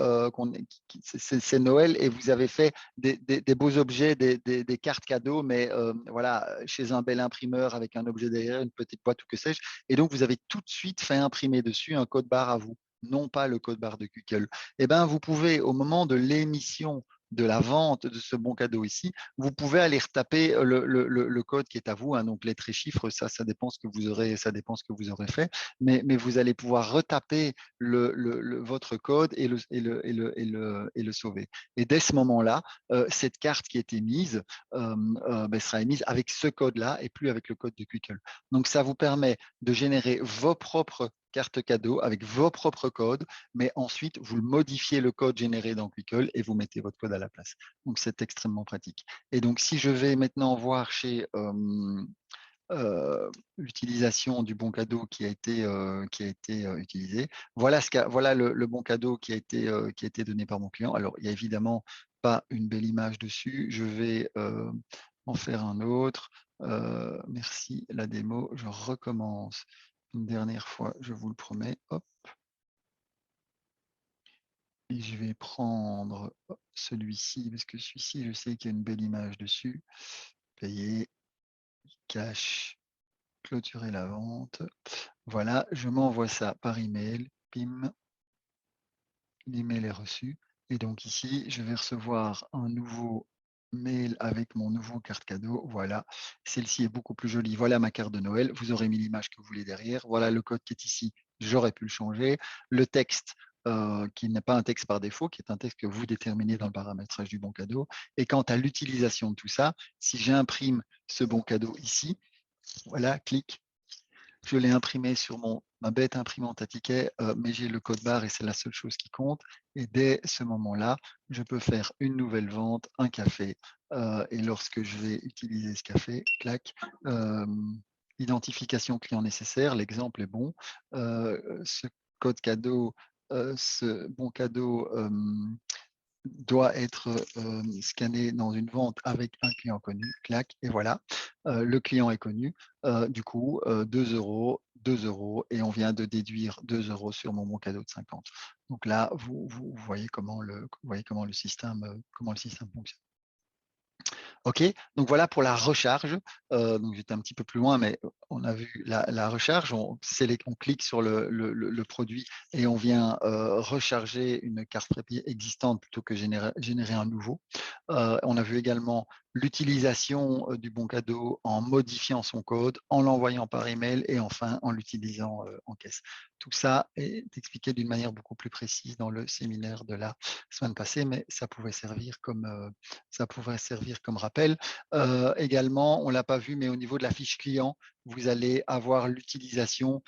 c'est Noël et vous avez fait des beaux objets, des cartes cadeaux, mais voilà, chez un bel imprimeur avec un objet derrière, une petite boîte ou que sais-je. Et donc, vous avez tout de suite fait imprimer dessus un code barre à vous, non pas le code barre de Kukel. Eh bien, vous pouvez, au moment de l'émission de la vente de ce bon cadeau ici, vous pouvez aller retaper le code qui est à vous, hein, donc lettres et chiffres, ça dépend ce que vous aurez, ça dépend ce que vous aurez fait, mais vous allez pouvoir retaper votre code et le sauver. Et dès ce moment-là, cette carte qui est émise sera émise avec ce code-là et plus avec le code de Kukel. Donc, ça vous permet de générer vos propres cartes cadeaux avec vos propres codes, mais ensuite, vous modifiez le code généré dans Quickle et vous mettez votre code à la place. Donc, c'est extrêmement pratique. Et donc, si je vais maintenant voir chez l'utilisation du bon cadeau qui a été utilisé, voilà, voilà le bon cadeau qui a été donné par mon client. Alors, il n'y a évidemment pas une belle image dessus. Je vais en faire un autre. Merci la démo. Je recommence une dernière fois, je vous le promets. Hop. Et je vais prendre celui-ci, parce que celui-ci, je sais qu'il y a une belle image dessus. Payer, cash, clôturer la vente. Voilà, je m'envoie ça par email. Pim, l'email est reçu. Et donc ici, je vais recevoir un nouveau mail avec mon nouveau carte cadeau. Voilà, celle-ci est beaucoup plus jolie. Voilà ma carte de Noël. Vous aurez mis l'image que vous voulez derrière. Voilà le code qui est ici. J'aurais pu le changer. Le texte, qui n'est pas un texte par défaut, qui est un texte que vous déterminez dans le paramétrage du bon cadeau. Et quant à l'utilisation de tout ça, si j'imprime ce bon cadeau ici, voilà, clic, je l'ai imprimé sur ma bête imprimante à ticket, mais j'ai le code barre et c'est la seule chose qui compte. Et dès ce moment-là, je peux faire une nouvelle vente, un café. Et lorsque je vais utiliser ce café, clac, identification client nécessaire, l'exemple est bon. Ce code cadeau, ce bon cadeau doit être scanné dans une vente avec un client connu, clac, et voilà, le client est connu, du coup, 2 €, 2 €, et on vient de déduire 2 € sur mon bon cadeau de 50. Donc là, vous voyez comment le système fonctionne. OK, donc voilà pour la recharge. Donc j'étais un petit peu plus loin, mais on a vu la recharge. On clique sur le produit et on vient recharger une carte prépayée existante plutôt que générer un nouveau. On a vu également l'utilisation du bon cadeau en modifiant son code, en l'envoyant par email et enfin en l'utilisant en caisse. Tout ça est expliqué d'une manière beaucoup plus précise dans le séminaire de la semaine passée, mais ça pourrait servir comme rappel. Également, on ne l'a pas vu, mais au niveau de la fiche client, vous allez avoir l'utilisation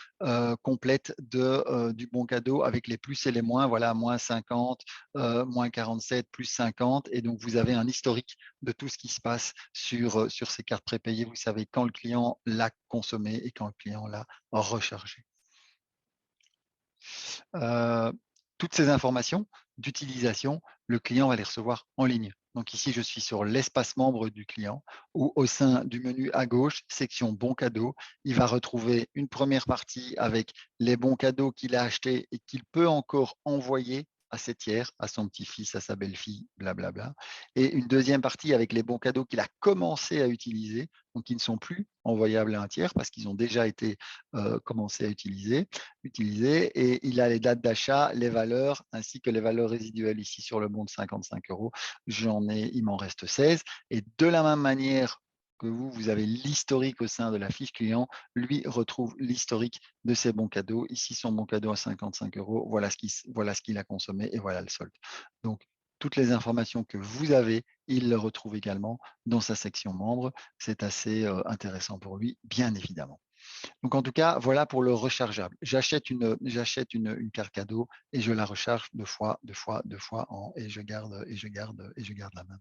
complète du bon cadeau avec les plus et les moins. Voilà, moins 50, moins 47, plus 50. Et donc, vous avez un historique de tout ce qui se passe sur ces cartes prépayées. Vous savez quand le client l'a consommé et quand le client l'a rechargé. Toutes ces informations, d'utilisation, le client va les recevoir en ligne. Donc ici, je suis sur l'espace membre du client où au sein du menu à gauche, section bons cadeaux, il va retrouver une première partie avec les bons cadeaux qu'il a achetés et qu'il peut encore envoyer à ses tiers, à son petit-fils, à sa belle-fille, blablabla. Et une deuxième partie avec les bons cadeaux qu'il a commencé à utiliser, donc qui ne sont plus envoyables à un tiers parce qu'ils ont déjà été commencés à utiliser, et il a les dates d'achat, les valeurs, ainsi que les valeurs résiduelles ici sur le bon de 55 €. Il m'en reste 16. Et de la même manière que vous avez l'historique au sein de la fiche client, lui retrouve l'historique de ses bons cadeaux. Ici, son bon cadeau à 55 €, voilà ce qu'il a consommé et voilà le solde. Donc, toutes les informations que vous avez, il le retrouve également dans sa section membres. C'est assez intéressant pour lui, bien évidemment. Donc, en tout cas, voilà pour le rechargeable. J'achète une carte cadeau et je la recharge deux fois et je garde la main.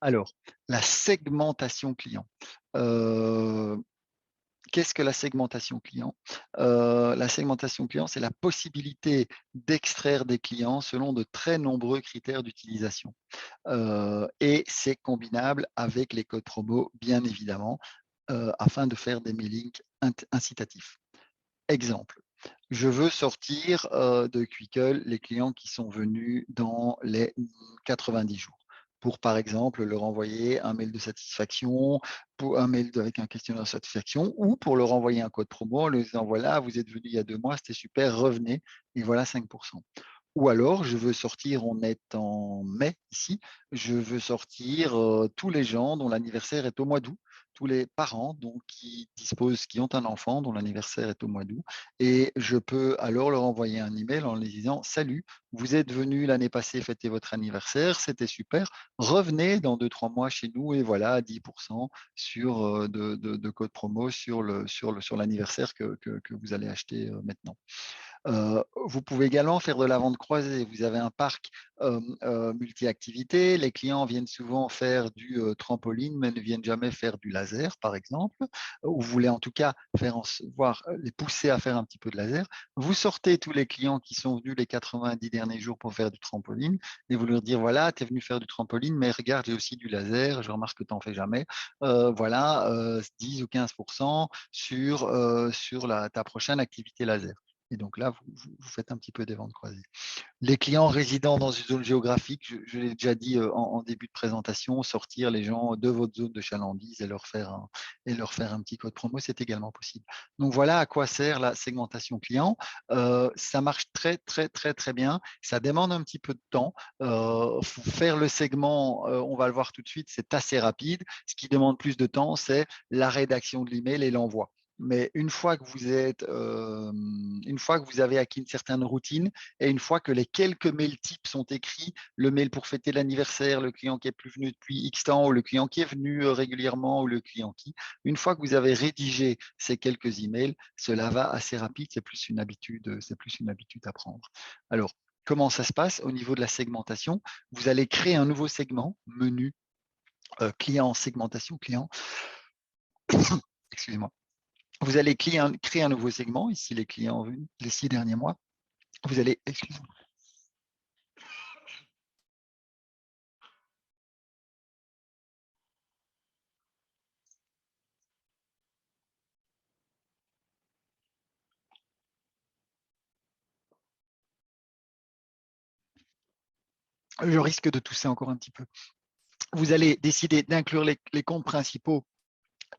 Alors, la segmentation client. Euh, Qu'est-ce que la segmentation client? La segmentation client, c'est la possibilité d'extraire des clients selon de très nombreux critères d'utilisation. Et c'est combinable avec les codes promo, bien évidemment, afin de faire des mailings incitatifs. Exemple, je veux sortir de Quickle les clients qui sont venus dans les 90 jours pour, par exemple, leur envoyer un mail de satisfaction, pour un mail avec un questionnaire de satisfaction ou pour leur envoyer un code promo en leur disant voilà, vous êtes venu il y a 2 mois, c'était super, revenez et voilà 5%. Ou alors, je veux sortir, on est en mai ici, je veux sortir tous les gens dont l'anniversaire est au mois d'août, tous les parents donc, qui ont un enfant dont l'anniversaire est au mois d'août, et je peux alors leur envoyer un email en leur disant salut, vous êtes venu l'année passée fêter votre anniversaire, c'était super, revenez dans 2-3 mois chez nous et voilà 10% de code promo sur l'anniversaire que vous allez acheter maintenant. Vous pouvez également faire de la vente croisée. Vous avez un parc multi-activités. Les clients viennent souvent faire du trampoline, mais ne viennent jamais faire du laser, par exemple. Ou vous voulez en tout cas les pousser à faire un petit peu de laser. Vous sortez tous les clients qui sont venus les 90 derniers jours pour faire du trampoline et vous leur dire voilà, tu es venu faire du trampoline, mais regarde, j'ai aussi du laser. Je remarque que tu n'en fais jamais. Voilà, 10 ou 15% sur ta prochaine activité laser. Et donc là, vous faites un petit peu des ventes croisées. Les clients résidant dans une zone géographique, je l'ai déjà dit en début de présentation, sortir les gens de votre zone de chalandise et leur faire un petit code promo, c'est également possible. Donc voilà à quoi sert la segmentation client. Ça marche très, très, très, très bien. Ça demande un petit peu de temps. Faire le segment, on va le voir tout de suite, c'est assez rapide. Ce qui demande plus de temps, c'est la rédaction de l'email et l'envoi. Mais une fois que vous avez acquis une certaine routine et une fois que les quelques mails types sont écrits, le mail pour fêter l'anniversaire, le client qui est plus venu depuis X temps ou le client qui est venu régulièrement ou le client une fois que vous avez rédigé ces quelques emails, cela va assez rapide, c'est plus une habitude à prendre. Alors, comment ça se passe au niveau de la segmentation? Vous allez créer un nouveau segment, menu client, segmentation client. Excusez-moi. Vous allez créer un nouveau segment, ici les clients venus les 6 derniers mois. Vous allez, excusez-moi. Je risque de tousser encore un petit peu. Vous allez décider d'inclure les comptes principaux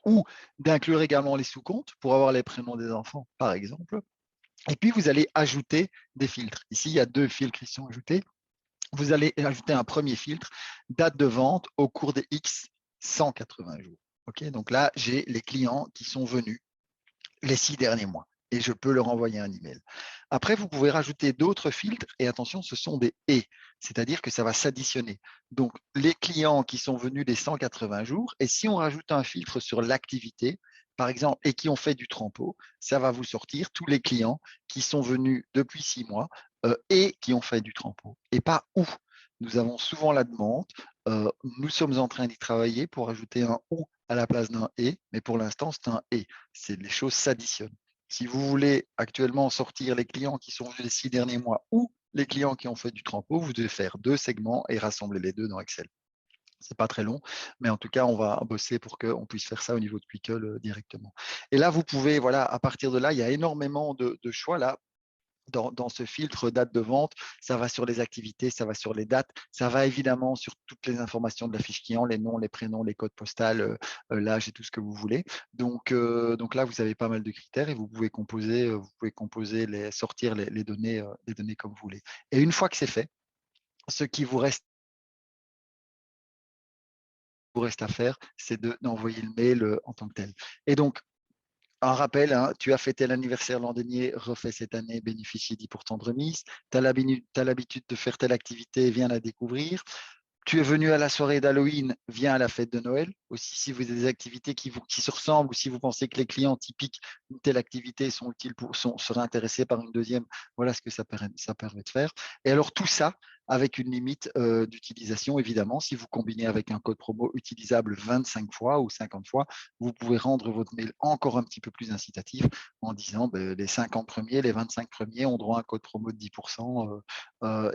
ou d'inclure également les sous-comptes pour avoir les prénoms des enfants, par exemple. Et puis, vous allez ajouter des filtres. Ici, il y a 2 filtres qui sont ajoutés. Vous allez ajouter un premier filtre, date de vente au cours des X 180 jours. Okay, donc là, j'ai les clients qui sont venus les 6 derniers mois et je peux leur envoyer un email. Après, vous pouvez rajouter d'autres filtres et attention, ce sont des « et », c'est-à-dire que ça va s'additionner. Donc, les clients qui sont venus les 180 jours et si on rajoute un filtre sur l'activité, par exemple, et qui ont fait du trampo, ça va vous sortir tous les clients qui sont venus depuis 6 mois et qui ont fait du trampo et pas où. Nous avons souvent la demande. Nous sommes en train d'y travailler pour ajouter un ou à la place d'un et, mais pour l'instant, c'est un et. Les choses s'additionnent. Si vous voulez actuellement sortir les clients qui sont venus les 6 derniers mois ou Les clients qui ont fait du Trampo, vous devez faire 2 segments et rassembler les 2 dans Excel. C'est pas très long, mais en tout cas, on va bosser pour qu'on puisse faire ça au niveau de Quickle directement. Et là, vous pouvez, voilà, à partir de là, il y a énormément de choix là. Dans ce filtre date de vente, ça va sur les activités, ça va sur les dates, ça va évidemment sur toutes les informations de la fiche client, les noms, les prénoms, les codes postaux, l'âge et tout ce que vous voulez. Donc là, vous avez pas mal de critères et vous pouvez composer, sortir les données comme vous voulez. Et une fois que c'est fait, ce qui vous reste à faire, c'est d'envoyer le mail en tant que tel. Et donc, un rappel, hein, tu as fêté l'anniversaire l'an dernier, refais cette année, bénéficie 10% de remise. Tu as l'habitude de faire telle activité, viens la découvrir. Tu es venu à la soirée d'Halloween, viens à la fête de Noël. Aussi, si vous avez des activités qui se ressemblent ou si vous pensez que les clients typiques d'une telle activité sont utiles seraient intéressés par une deuxième, voilà ce que ça permet de faire. Et alors, tout ça avec une limite d'utilisation, évidemment. Si vous combinez avec un code promo utilisable 25 fois ou 50 fois, vous pouvez rendre votre mail encore un petit peu plus incitatif en disant les 50 premiers, les 25 premiers ont droit à un code promo de 10%.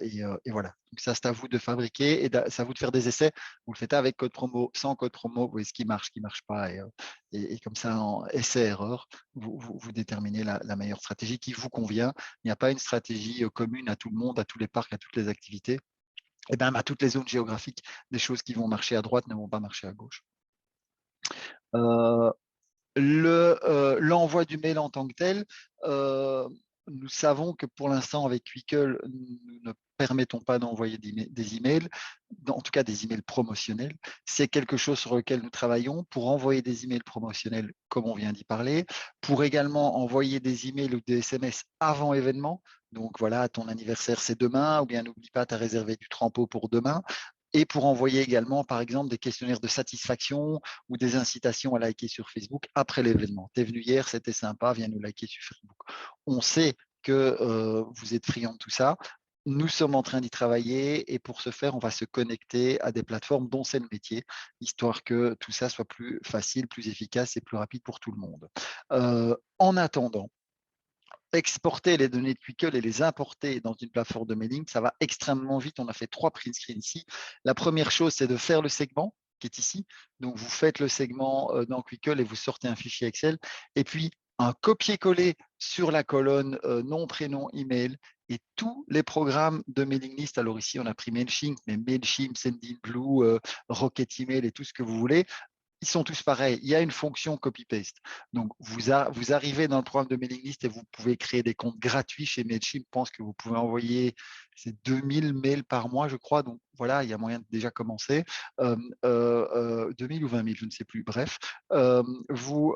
Et voilà. Donc ça, c'est à vous de fabriquer et c'est à vous de faire des essais. Vous le faites avec code promo, sans code promo, vous voyez ce qui marche pas. Et comme ça, en essai-erreur, vous déterminez la meilleure stratégie qui vous convient. Il n'y a pas une stratégie commune à tout le monde, à tous les parcs, à toutes les activités. Et même à toutes les zones géographiques, des choses qui vont marcher à droite ne vont pas marcher à gauche. Euh, L'envoi du mail en tant que tel, nous savons que pour l'instant, avec Quickle, nous ne permettons pas d'envoyer des emails, en tout cas des emails promotionnels. C'est quelque chose sur lequel nous travaillons pour envoyer des emails promotionnels, comme on vient d'y parler, pour également envoyer des emails ou des SMS avant événement. Donc voilà, ton anniversaire c'est demain, ou bien n'oublie pas, tu as réservé du Trampo pour demain. Et pour envoyer également, par exemple, des questionnaires de satisfaction ou des incitations à liker sur Facebook après l'événement. Tu es venu hier, c'était sympa, viens nous liker sur Facebook. On sait que vous êtes friand de tout ça. Nous sommes en train d'y travailler et pour ce faire, on va se connecter à des plateformes dont c'est le métier, histoire que tout ça soit plus facile, plus efficace et plus rapide pour tout le monde. En attendant, exporter les données de Quickle et les importer dans une plateforme de mailing, ça va extrêmement vite. On a fait 3 print screens ici. La première chose, c'est de faire le segment qui est ici. Donc, vous faites le segment dans Quickle et vous sortez un fichier Excel. Et puis, un copier-coller sur la colonne nom, prénom, email et tous les programmes de mailing list. Alors ici, on a pris Mailchimp, mais Mailchimp, Sendinblue, Rocket Email et tout ce que vous voulez. Ils sont tous pareils. Il y a une fonction copy-paste. Donc, vous arrivez dans le programme de mailing list et vous pouvez créer des comptes gratuits chez Mailchimp. Je pense que vous pouvez envoyer 2000 mails par mois, je crois. Donc, voilà, il y a moyen de déjà commencer. 2000 ou 20 000, je ne sais plus. Bref, vous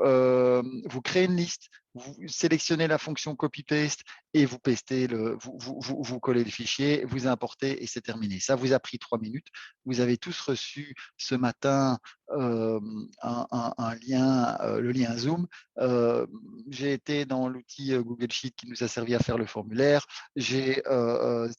créez une liste, vous sélectionnez la fonction copy-paste et vous pastez vous collez le fichier, vous importez et c'est terminé. Ça vous a pris 3 minutes. Vous avez tous reçu ce matin un lien, le lien Zoom. J'ai été dans l'outil Google Sheet qui nous a servi à faire le formulaire. J'ai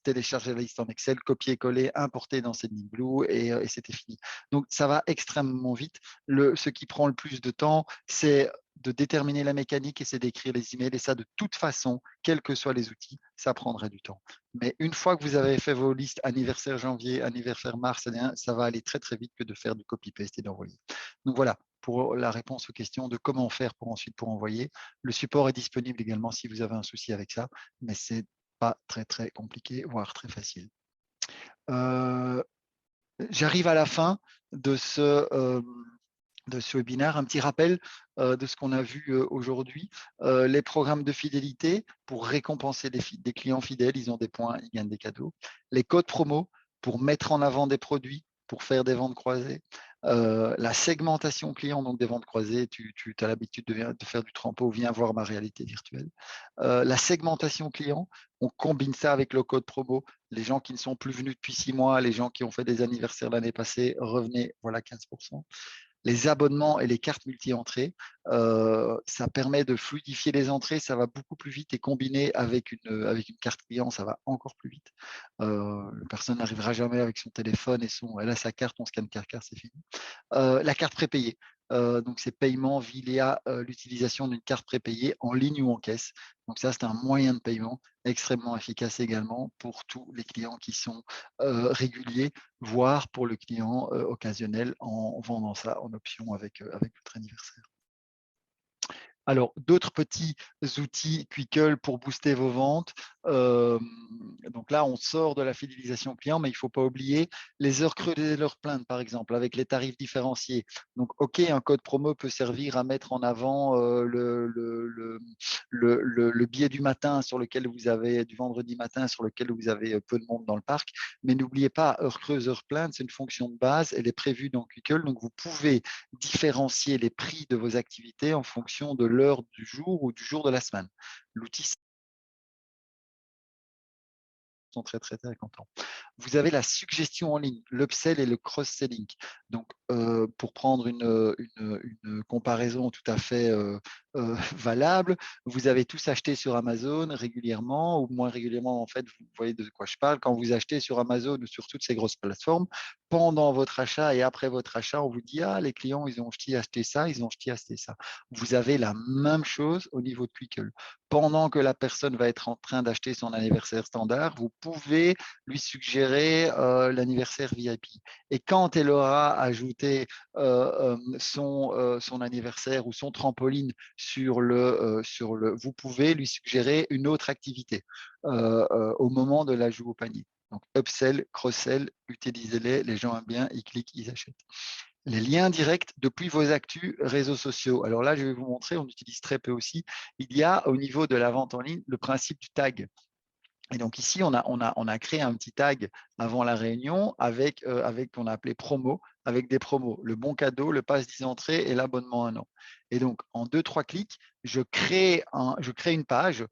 téléchargé la liste en Excel, copié-collé, importé dans Sendinblue et c'était fini. Donc, ça va extrêmement vite. Ce qui prend le plus de temps, c'est de déterminer la mécanique et c'est d'écrire les emails. Et ça, de toute façon, quels que soient les outils, ça prendrait du temps. Mais une fois que vous avez fait vos listes anniversaire janvier, anniversaire mars, ça va aller très, très vite que de faire du copy-paste et d'envoyer. Donc voilà, pour la réponse aux questions de comment faire pour ensuite pour envoyer. Le support est disponible également si vous avez un souci avec ça, mais c'est pas très, très compliqué, voire très facile. J'arrive à la fin de ce webinaire, un petit rappel de ce qu'on a vu aujourd'hui. Les programmes de fidélité pour récompenser des clients fidèles, ils ont des points, ils gagnent des cadeaux. Les codes promo pour mettre en avant des produits, pour faire des ventes croisées. La segmentation client, donc des ventes croisées, tu as l'habitude de faire du Trampo, viens voir ma réalité virtuelle. La segmentation client, on combine ça avec le code promo. Les gens qui ne sont plus venus depuis 6 mois, les gens qui ont fait des anniversaires l'année passée, revenez, voilà 15%. Les abonnements et les cartes multi-entrées, ça permet de fluidifier les entrées, ça va beaucoup plus vite et combiné avec une carte client, ça va encore plus vite. Personne n'arrivera jamais avec son téléphone et elle a sa carte, on scanne carte, c'est fini. La carte prépayée. Donc, c'est paiement via l'utilisation d'une carte prépayée en ligne ou en caisse. Donc, ça, c'est un moyen de paiement extrêmement efficace également pour tous les clients qui sont réguliers, voire pour le client occasionnel en vendant ça en option avec votre anniversaire. Alors, d'autres petits outils Quickle pour booster vos ventes. Donc là, on sort de la fidélisation client, mais il ne faut pas oublier les heures creuses et l'heure pleine, par exemple, avec les tarifs différenciés. Donc, OK, un code promo peut servir à mettre en avant le billet du matin sur lequel vous avez, du vendredi matin sur lequel vous avez peu de monde dans le parc. Mais n'oubliez pas, heure creuse, heure pleine, c'est une fonction de base, elle est prévue dans Quickle. Donc, vous pouvez différencier les prix de vos activités en fonction de l'heure du jour ou du jour de la semaine. L'outil sont très, très, très contents. Vous avez la suggestion en ligne, l'upsell et le cross-selling. Donc, pour prendre une comparaison tout à fait valable, vous avez tous acheté sur Amazon régulièrement ou moins régulièrement, en fait, vous voyez de quoi je parle. Quand vous achetez sur Amazon ou sur toutes ces grosses plateformes, pendant votre achat et après votre achat, on vous dit « Ah, les clients, ils ont acheté ça, ils ont acheté ça ». Vous avez la même chose au niveau de Quickle. Pendant que la personne va être en train d'acheter son anniversaire standard, vous pouvez lui suggérer l'anniversaire VIP. Et quand elle aura ajouté son anniversaire ou son trampoline vous pouvez lui suggérer une autre activité au moment de l'ajout au panier. Donc, upsell, cross-sell, utilisez-les, les gens aiment bien, ils cliquent, ils achètent. Les liens directs depuis vos actus réseaux sociaux. Alors là, je vais vous montrer, on utilise très peu aussi. Il y a au niveau de la vente en ligne le principe du tag. Et donc ici, on a créé un petit tag avant la réunion avec qu'on a appelé promo, avec des promos, le bon cadeau, le pass 10 entrées et l'abonnement 1 an. Et donc, en 2-3 clics, je crée une page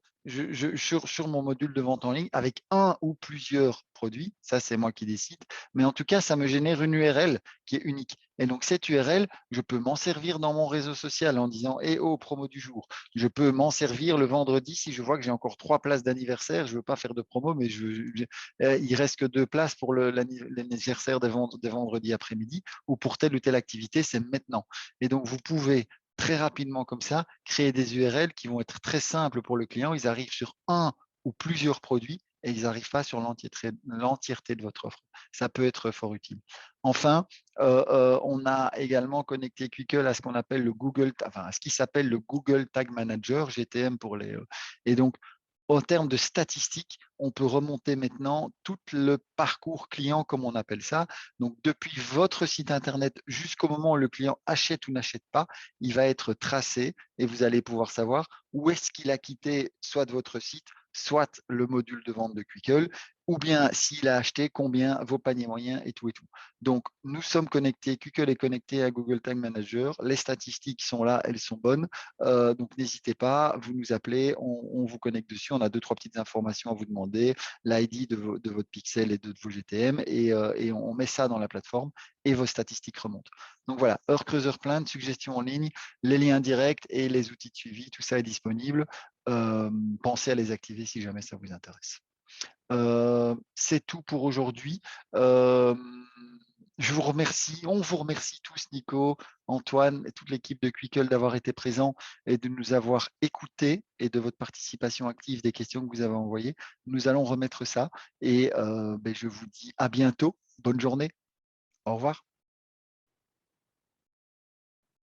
sur mon module de vente en ligne avec un ou plusieurs produits. Ça, c'est moi qui décide. Mais en tout cas, ça me génère une URL qui est unique. Et donc, cette URL, je peux m'en servir dans mon réseau social en disant « Eh oh, promo du jour ». Je peux m'en servir le vendredi si je vois que j'ai encore 3 places d'anniversaire. Je ne veux pas faire de promo, mais il reste que 2 places pour l'anniversaire des vendredis après-midi ou pour telle ou telle activité, c'est maintenant. Et donc, vous pouvez très rapidement comme ça créer des URL qui vont être très simples pour le client. Ils arrivent sur un ou plusieurs produits et ils n'arrivent pas sur l'entièreté de votre offre. Ça peut être fort utile. Enfin, on a également connecté Quickle à ce qu'on appelle à ce qui s'appelle le Google Tag Manager, GTM pour les. Et donc, en termes de statistiques, on peut remonter maintenant tout le parcours client, comme on appelle ça. Donc, depuis votre site Internet jusqu'au moment où le client achète ou n'achète pas, il va être tracé et vous allez pouvoir savoir où est-ce qu'il a quitté soit de votre site, soit le module de vente de Quickle, ou bien s'il a acheté, combien, vos paniers moyens et tout et tout. Donc, nous sommes connectés, Quickle est connecté à Google Tag Manager. Les statistiques sont là, elles sont bonnes. Donc, n'hésitez pas, vous nous appelez, on vous connecte dessus. On a 2-3 petites informations à vous demander, l'ID de votre pixel et de vos GTM, et on met ça dans la plateforme et vos statistiques remontent. Donc voilà, heure creuse, heure pleine, suggestions en ligne, les liens directs et les outils de suivi, tout ça est disponible. Pensez à les activer si jamais ça vous intéresse. C'est tout pour aujourd'hui. Je vous remercie, on vous remercie tous, Nico, Antoine et toute l'équipe de Quickle d'avoir été présents et de nous avoir écoutés et de votre participation active des questions que vous avez envoyées. Nous allons remettre ça et je vous dis à bientôt. Bonne journée. Au revoir.